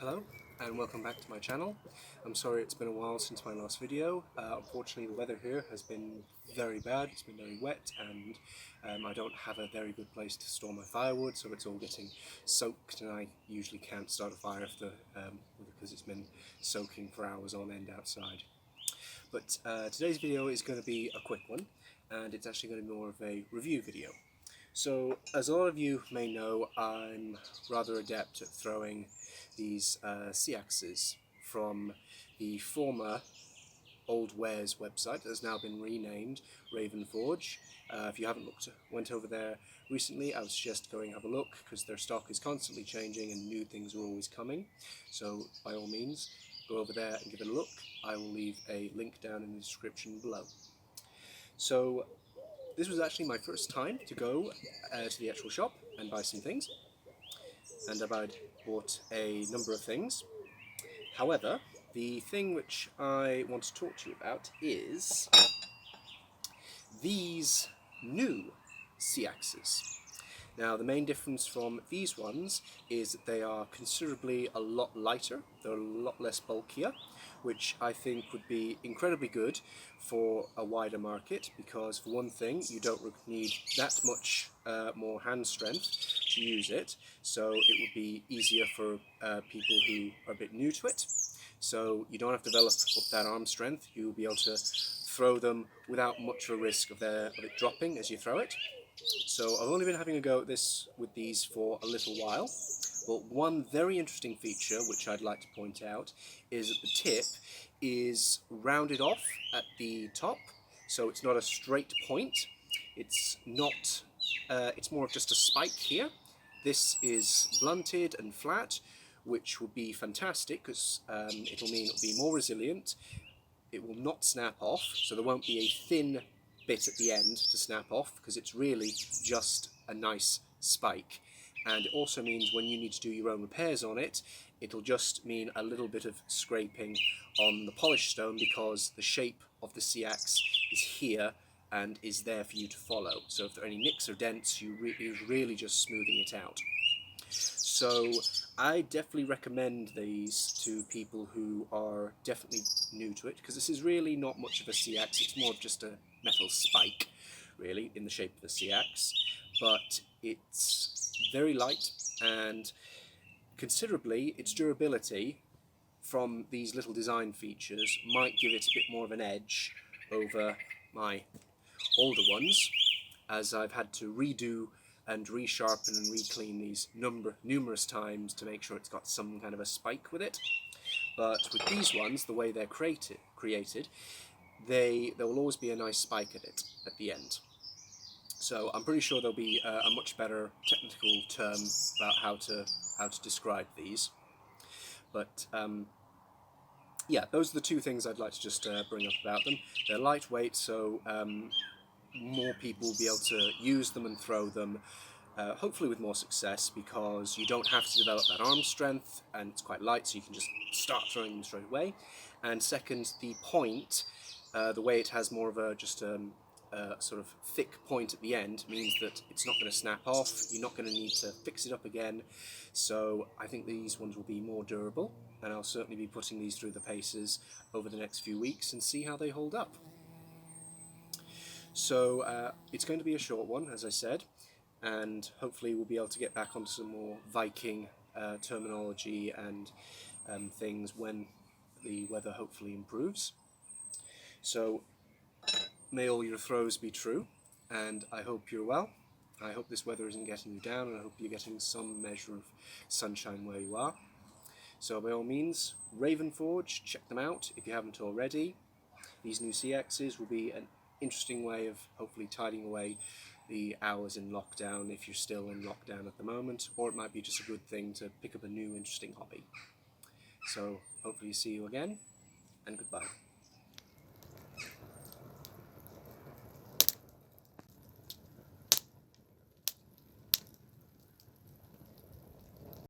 Hello and welcome back to my channel. I'm sorry it's been a while since my last video. Unfortunately the weather here has been very bad, it's been very wet, and I don't have a very good place to store my firewood, so it's all getting soaked, and I usually can't start a fire because it's been soaking for hours on end outside. But today's video is going to be a quick one, and it's actually going to be more of a review video. So, as a lot of you may know, I'm rather adept at throwing these seaxes from the former Old Wares website that has now been renamed Raven Forge. If you haven't went over there recently, I would suggest going have a look, because their stock is constantly changing and new things are always coming. So by all means, go over there and give it a look. I will leave a link down in the description below. So this was actually my first time to go to the actual shop and buy some things, and I've bought a number of things. However, the thing which I want to talk to you about is these new seaxes. Now, the main difference from these ones is that they are considerably a lot lighter, they're a lot less bulkier, which I think would be incredibly good for a wider market, because for one thing, you don't need that much more hand strength to use it, so it would be easier for people who are a bit new to it. So you don't have to develop up that arm strength, you'll be able to throw them without much of a risk of it dropping as you throw it. So I've only been having a go at this with these for a little while, but one very interesting feature which I'd like to point out is that the tip is rounded off at the top, so it's not a straight point. It's not. It's more of just a spike here. This is blunted and flat, which would be fantastic because it'll mean it'll be more resilient. It will not snap off, so there won't be a thin bit at the end to snap off, because it's really just a nice spike. And it also means when you need to do your own repairs on it, it'll just mean a little bit of scraping on the polished stone, because the shape of the seax is here and is there for you to follow. So if there are any nicks or dents, you're really just smoothing it out. So I definitely recommend these to people who are definitely new to it, because this is really not much of a seax, it's more of just a metal spike, really, in the shape of a seax, but it's very light, and considerably its durability from these little design features might give it a bit more of an edge over my older ones, as I've had to redo and resharpen and re-clean these numerous times to make sure it's got some kind of a spike with it. But with these ones, the way they're created, there will always be a nice spike at the end. So I'm pretty sure there'll be a much better technical term about how to describe these. But yeah, those are the two things I'd like to just bring up about them. They're lightweight, so more people will be able to use them and throw them, hopefully with more success, because you don't have to develop that arm strength, and it's quite light, so you can just start throwing them straight away. And second, the point, the way it has more of a sort of thick point at the end, means that it's not going to snap off, you're not going to need to fix it up again. So I think these ones will be more durable, and I'll certainly be putting these through the paces over the next few weeks and see how they hold up. So it's going to be a short one, as I said, and hopefully we'll be able to get back onto some more Viking terminology and things when the weather hopefully improves. So may all your throws be true, and I hope you're well. I hope this weather isn't getting you down, and I hope you're getting some measure of sunshine where you are. So by all means, Raven Forge, check them out if you haven't already. These new seaxes will be an interesting way of hopefully tidying away the hours in lockdown if you're still in lockdown at the moment, or it might be just a good thing to pick up a new interesting hobby. So hopefully see you again, and goodbye.